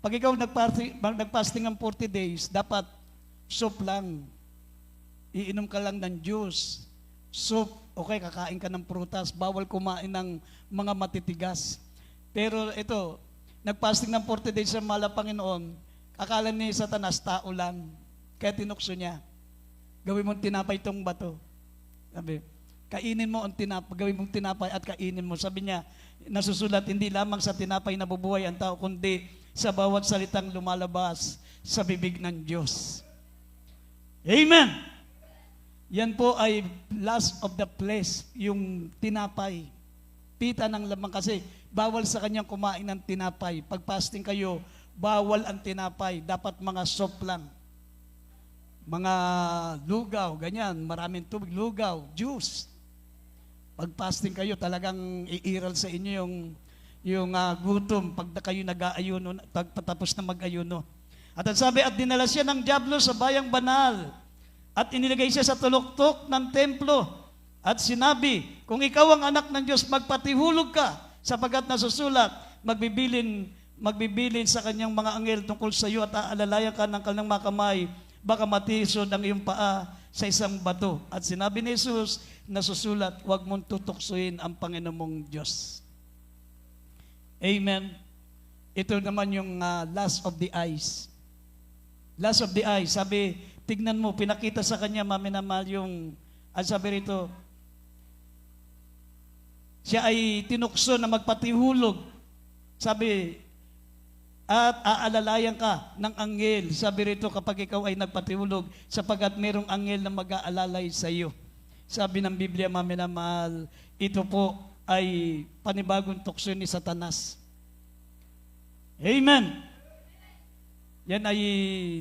Pag ikaw nagpasting ng 40 days, dapat soup lang. Iinom ka lang ng juice. Soup, okay, kakain ka ng prutas. Bawal kumain ng mga matitigas. Pero ito, nagpasting ng 40 days sa mahal na Panginoon, akala ni Satanas, tao lang. Kaya tinukso niya. Gawin mong tinapay itong bato. Sabi, kainin mo ang tinapay, gawin mong tinapay at kainin mo. Sabi niya, nasusulat, hindi lamang sa tinapay nabubuhay ang tao, kundi sa bawat salitang lumalabas sa bibig ng Diyos. Amen! Yan po ay last of the flesh, yung tinapay. Pita ng lamang kasi bawal sa kanyang kumain ng tinapay. Pag fasting kayo, bawal ang tinapay. Dapat mga soup lang. Mga lugaw, ganyan. Maraming tubig, lugaw, juice. Pag fasting kayo, talagang iiral sa inyo yung gutom pag kayo nag-aayuno, pagpatapos na mag-ayuno. At ang sabi, at dinala siya ng dyablo sa bayang banal at inilagay siya sa tuluktok ng templo at sinabi, kung ikaw ang anak ng Diyos, magpatihulog ka sapagkat nasusulat, magbibilin sa kanyang mga anghel tungkol sa iyo at aalalayan ka ng kanilang mga kamay, baka matisod ang iyong paa sa isang bato. At sinabi ni Jesus, nasusulat, huwag mong tutuksuin ang Panginoon mong Diyos. Amen. Ito naman yung last of the eyes. Last of the eyes. Sabi, tignan mo, pinakita sa kanya, maminamal yung, sabi rito, siya ay tinukso na magpatihulog. Sabi, at aalalayan ka ng anghel. Sabi rito, kapag ikaw ay nagpatihulog, sapagat mayroong anghel na mag-aalalay sa iyo. Sabi ng Biblia, maminamahal, ito po ay panibagong tukso ni Satanas. Amen. Yan ay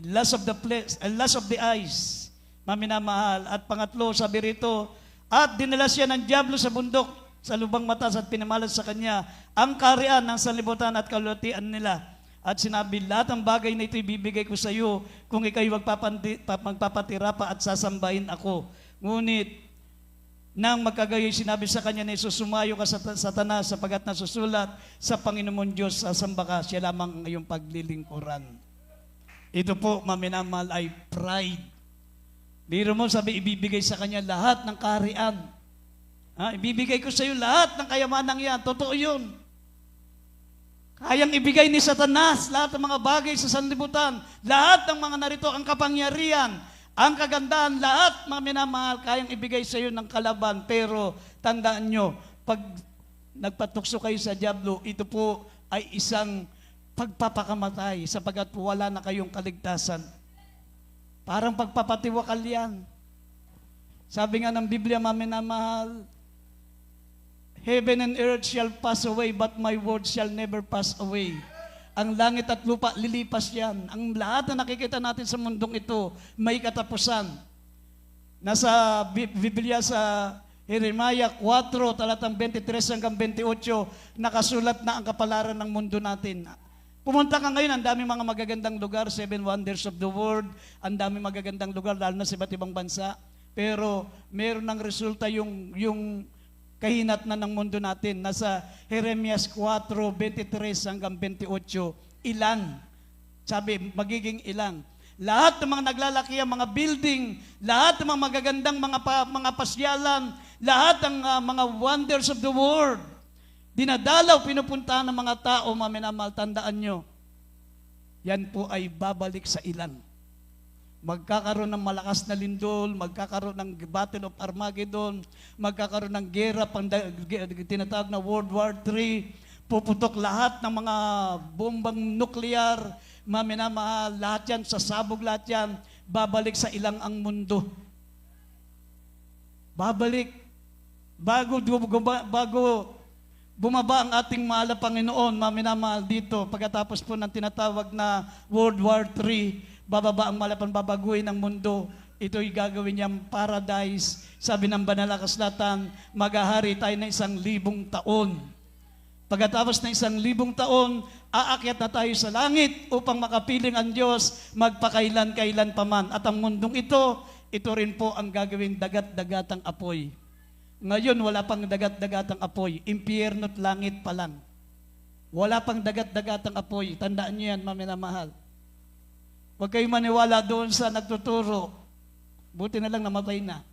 lust of the flesh, lust of the eyes, maminamahal. At pangatlo, sabi rito, at dinala siya ng dyablo sa bundok, sa lubang matas at pinamalas sa kanya ang kaharian ng sanlibutan at kalulatian nila. At sinabi, lahat ng bagay na ito ibibigay ko sa iyo kung ikaw'y magpapatira pa at sasambahin ako. Ngunit, nang magkagayoy, sinabi sa kanya na susumayo ka sa Satanas sapagat nasusulat sa Panginoon Diyos, sasamba ka, siya lamang ang iyong paglilingkuran. Ito po, maminamal, ay pride. Biro mo, sabi, ibibigay sa kanya lahat ng kaharian. Ibibigay ko sa iyo lahat ng kayamanang yan. Totoo yun. Kayang ibigay ni Satanas lahat ng mga bagay sa sanlibutan, lahat ng mga narito, ang kapangyarihan, ang kagandahan, lahat mga minamahal, kayang ibigay sa iyo ng kalaban. Pero tandaan nyo, pag nagpatukso kayo sa dyablo, ito po ay isang pagpapakamatay sapagkat wala na kayong kaligtasan. Parang pagpapatiwakal yan. Sabi nga ng Biblia, mga minamahal, heaven and earth shall pass away, but my word shall never pass away. Ang langit at lupa, lilipas yan. Ang lahat na nakikita natin sa mundong ito, may katapusan. Nasa Biblia sa Jeremiah 4, talatang 23 hanggang 28, nakasulat na ang kapalaran ng mundo natin. Pumunta ka ngayon, ang daming mga magagandang lugar, 7 wonders of the world, ang daming magagandang lugar, lalo na sa iba't ibang bansa. Pero meron ng resulta yung kahinat na ng mundo natin. Nasa Jeremiah 4, 23 hanggang 28, ilan? Sabi, magiging ilang. Lahat ng mga naglalaki, mga building, lahat ng mga magagandang mga pasyalan, lahat ng mga wonders of the world, dinadalaw, pinupuntahan ng mga tao, maminamal, tandaan nyo, yan po ay babalik sa ilan. Magkakaroon ng malakas na lindol, magkakaroon ng Battle of Armageddon, magkakaroon ng gera, tinatawag na World War III, puputok lahat ng mga bombang nuklear, maminamahal, lahat yan, sasabog lahat yan, babalik sa ilang ang mundo. Babalik. Bago bumaba ang ating mahal na Panginoon, maminamahal dito, pagkatapos po ng tinatawag na World War III, bababa ang malapan, babaguhin ng mundo. Ito'y gagawin niyang paradise. Sabi ng banal na kasulatan, maghahari tayo ng 1,000 taon. Pagkatapos ng 1,000 taon, aakyat na tayo sa langit upang makapiling ang Diyos magpakailan-kailan paman. At ang mundong ito rin po ang gagawin dagat-dagatang apoy. Ngayon, wala pang dagat-dagatang apoy. Impyerno at langit pa lang. Wala pang dagat-dagatang apoy. Tandaan niyo yan, mga minamahal. Huwag kayong maniwala doon sa nagtuturo. Buti na lang namatay na.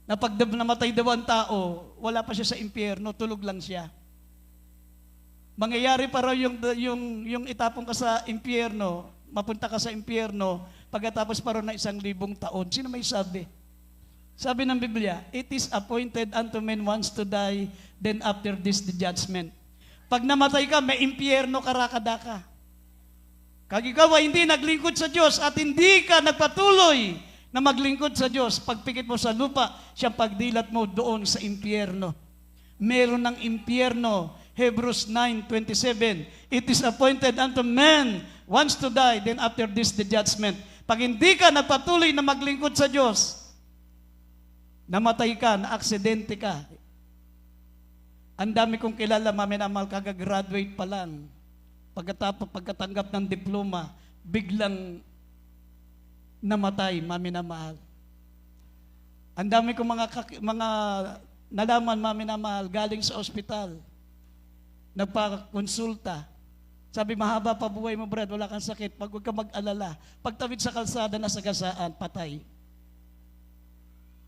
Na pag namatay daw ang tao, wala pa siya sa impyerno, tulog lang siya. Mangyayari pa raw yung itapon ka sa impyerno, mapunta ka sa impyerno, pagkatapos pa raw na 1,000 taon. Sino may sabi? Sabi ng Biblia, it is appointed unto men once to die, then after this the judgment. Pag namatay ka, may impyerno karakada ka. Kag ikaw ay hindi naglingkod sa Diyos at hindi ka nagpatuloy na maglingkod sa Diyos, pagpikit mo sa lupa, siyang pagdilat mo doon sa impyerno. Meron ng impyerno, Hebrews 9:27, it is appointed unto men once to die, then after this the judgment. Pag hindi ka nagpatuloy na maglingkod sa Diyos, namatay ka, na-aksidente ka. Ang dami kong kilala, maminamal, kagagraduate pa lang. Pagkatanggap ng diploma, biglang namatay, maminamahal. Ang dami kong mga nalaman, maminamahal, galing sa ospital. Nagpakonsulta. Sabi, mahaba pa buhay mo, Brad, wala kang sakit. Huwag ka mag-alala. Pagtawid sa kalsada, nasagasaan, patay.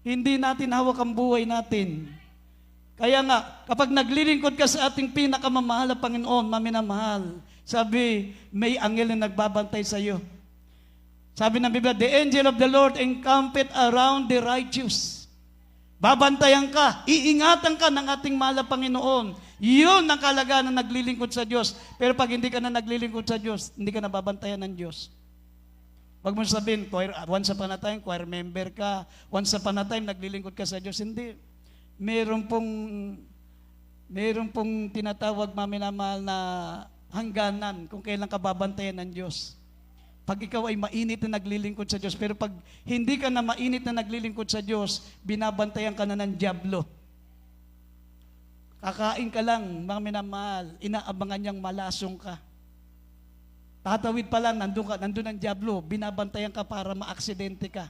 Hindi natin hawak ang buhay natin. Kaya nga, kapag naglilingkod ka sa ating pinakamamahal na Panginoon, maminamahal, sabi, may anghel na nagbabantay sa iyo. Sabi ng Biblia, the angel of the Lord encampeth around the righteous. Babantayan ka, iingatan ka ng ating mahal na Panginoon. Yun ang kalagayan na naglilingkod sa Diyos. Pero pag hindi ka na naglilingkod sa Diyos, hindi ka na babantayan ng Diyos. Huwag mo sabihin, once upon a time, choir member ka, once upon a time, naglilingkod ka sa Diyos. Hindi. Meron pong tinatawag, maminamahal, na hangganan kung kailan ka babantayan ng Diyos. Pag ikaw ay mainit na naglilingkod sa Diyos, pero pag hindi ka na mainit na naglilingkod sa Diyos, binabantayan ka na ng dyablo. Kakain ka lang, mga minamahal, inaabangan niyang malasong ka. Tatawid pa lang, nandun ang dyablo, binabantayan ka para maaksidente ka.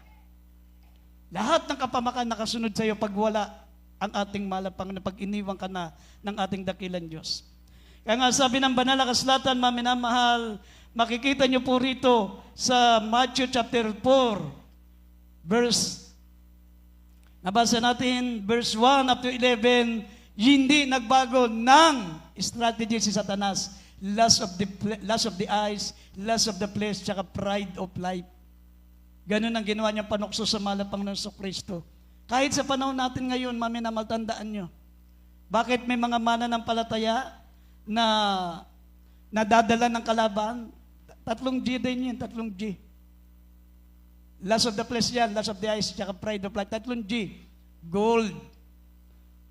Lahat ng kapamakan nakasunod sa iyo pag wala ang ating malapang na pag iniwan ka na ng ating dakilan Diyos. Kaya nga sabi ng banal na kasulatan, mga minamahal, makikita niyo po rito sa Matthew chapter 4, nabasa natin, verse 1 up to 11, hindi nagbago ng strategy si Satanas. Lust of the eyes, lust of the flesh, tsaka pride of life. Ganun ang ginawa niyang panukso sa malapang ng Kristo. Kahit sa panahon natin ngayon, maminamahal, tandaan nyo. Bakit may mga mananampalataya na nadadala ng kalaban? 3 G din yun, 3 G. Lust of the flesh yan, lust of the eyes, tsaka pride of life. 3 G. Gold.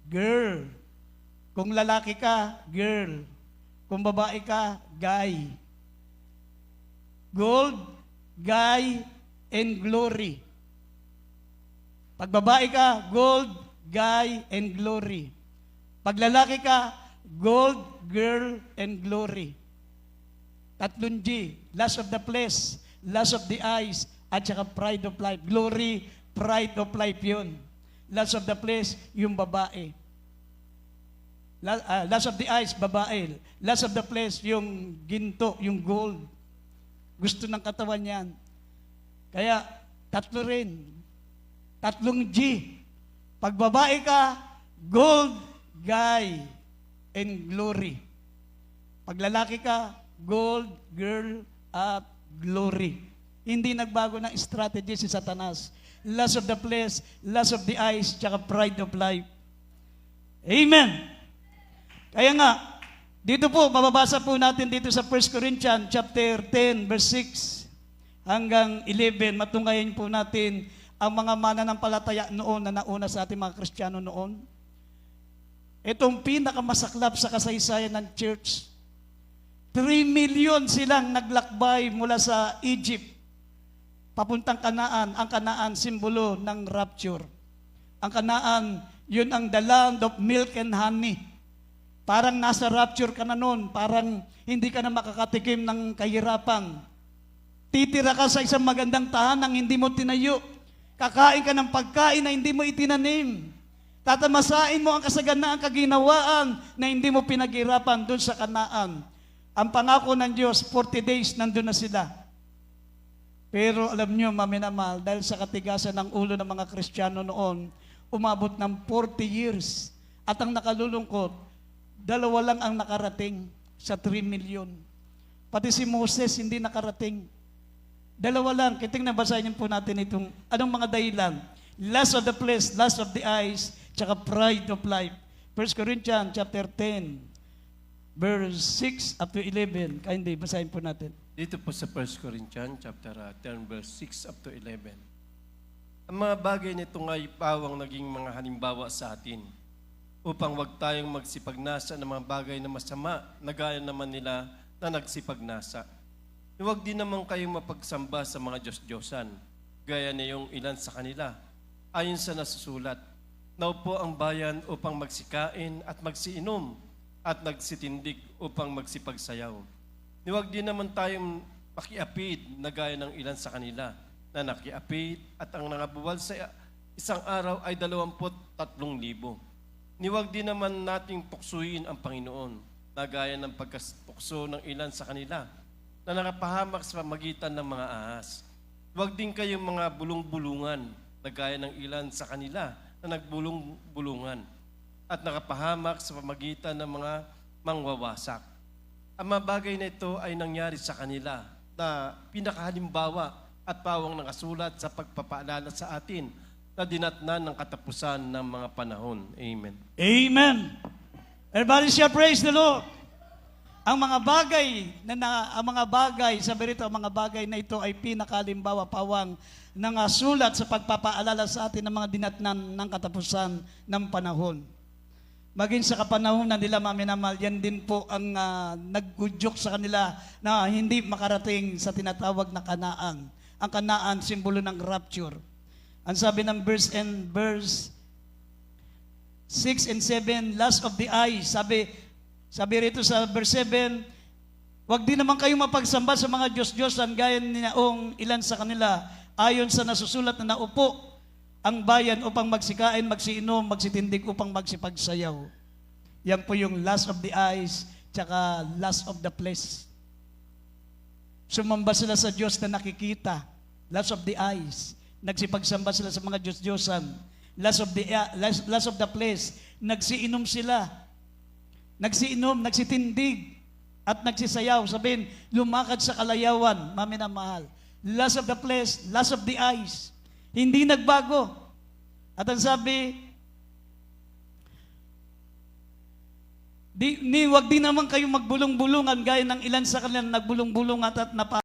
Girl. Kung lalaki ka, girl. Kung babae ka, guy. Gold, guy, and glory. Pag babae ka, gold, guy, and glory. Pag lalaki ka, gold, girl, and glory. 3 G, lust of the flesh, lust of the eyes, at saka pride of life. Glory, pride of life yun. Lust of the flesh, yung babae. Lust of the eyes, babae. Lust of the flesh, yung ginto, yung gold. Gusto ng katawan yan. Kaya, 3 rin. 3 G. Pag babae ka, gold, guy, and glory. Pag lalaki ka, gold, girl, at glory. Hindi nagbago ng strategy si Satanas. Lust of the flesh, lust of the eyes, tsaka pride of life. Amen. Kaya nga, dito po, mababasa po natin dito sa 1 Corinthians chapter 10, verse 6 hanggang 11. Matungayin po natin ang mga mananampalataya noon na nauna sa ating mga Kristiyano noon. Itong pinakamasaklap sa kasaysayan ng church. 3 million silang naglakbay mula sa Egypt papuntang Kanaan. Ang Kanaan, simbolo ng rapture. Ang Kanaan, yun ang the land of milk and honey. Parang nasa rapture ka na noon, parang hindi ka na makakatikim ng kahirapan. Titira ka sa isang magandang tahanang hindi mo tinayo. Kakain ka ng pagkain na hindi mo itinanim. Tatamasain mo ang kasaganaan, kaginawaan na hindi mo pinaghirapan doon sa Kanaan. Ang pangako ng Diyos, 40 days nandun na sila. Pero alam nyo, maminamahal, dahil sa katigasan ng ulo ng mga Kristiyano noon, umabot ng 40 years. At ang nakalulungkot, 2 lang ang nakarating sa 3 million. Pati si Moses hindi nakarating. 2 lang. Tingnan, basahin po natin itong, anong mga dahilan? Lust of the flesh, lust of the eyes, tsaka pride of life. 1 Corinthians chapter 10, verse 6 up to 11. Kaya hindi, basahin po natin. Dito po sa 1 Corinthians chapter 10, verse 6 up to 11. Ang mga bagay nito nga'y pawang naging mga halimbawa sa atin upang wag tayong magsipagnasa ng mga bagay na masama na gaya naman nila na nagsipagnasa. Huwag din naman kayong mapagsamba sa mga Diyos-Diyosan, gaya na yung ilan sa kanila. Ayon sa nasusulat, naupo ang bayan upang magsikain at magsiinom at nagsitindig upang magsipagsayaw. Huwag din naman tayong makiapid na gaya ng ilan sa kanila na nakiapid at ang nangabuwal sa isang araw ay 23,000. Huwag din naman nating tuksuin ang Panginoon na gaya ng pagkatukso ng ilan sa kanila na nakapahamak sa pamagitan ng mga ahas. Huwag din kayong mga bulong-bulungan na gaya ng ilan sa kanila na nagbulong-bulungan at nakapahamak sa pamagitan ng mga mangwawasak. Ang mga bagay na ito ay nangyari sa kanila na pinakahalimbawa at pawang nakasulat sa pagpapaalala sa atin na dinatnan ng katapusan ng mga panahon. Amen. Amen. Everybody shall praise the Lord. Ang mga bagay, sabi rito, ang mga bagay na ito ay pinakalimbawa, pawang nangasulat sa pagpapaalala sa atin ng mga dinatnan ng katapusan ng panahon. Maging sa kapanahonan nila, maminamahal, yan din po ang naggudyok sa kanila na hindi makarating sa tinatawag na Kanaan. Ang Kanaan, simbolo ng rapture. Ang sabi ng verse 6 and 7, lust of the eyes. Sabi rito sa verse 7, wag din naman kayong mapagsamba sa mga Diyos-Diyosan gaya ninaong ilan sa kanila, ayon sa nasusulat na naupo ang bayan upang magsikain, magsiinom, magsitindig upang magsipagsayaw. Yan po yung lust of the eyes, tsaka lust of the flesh. Sumamba sila sa Diyos na nakikita, lust of the eyes. Nagsipagsamba sila sa mga Diyos-Diyosan, lust of the flesh. Nagsiinom sila, nagsitindig, at nagsisayaw. Sabihin, lumakad sa kalayawan, maminamahal. Lust of the flesh, lust of the eyes. Hindi nagbago. At ang sabi, wag din naman kayong magbulong-bulungan gaya ng ilan sa kanila nagbulong-bulungan at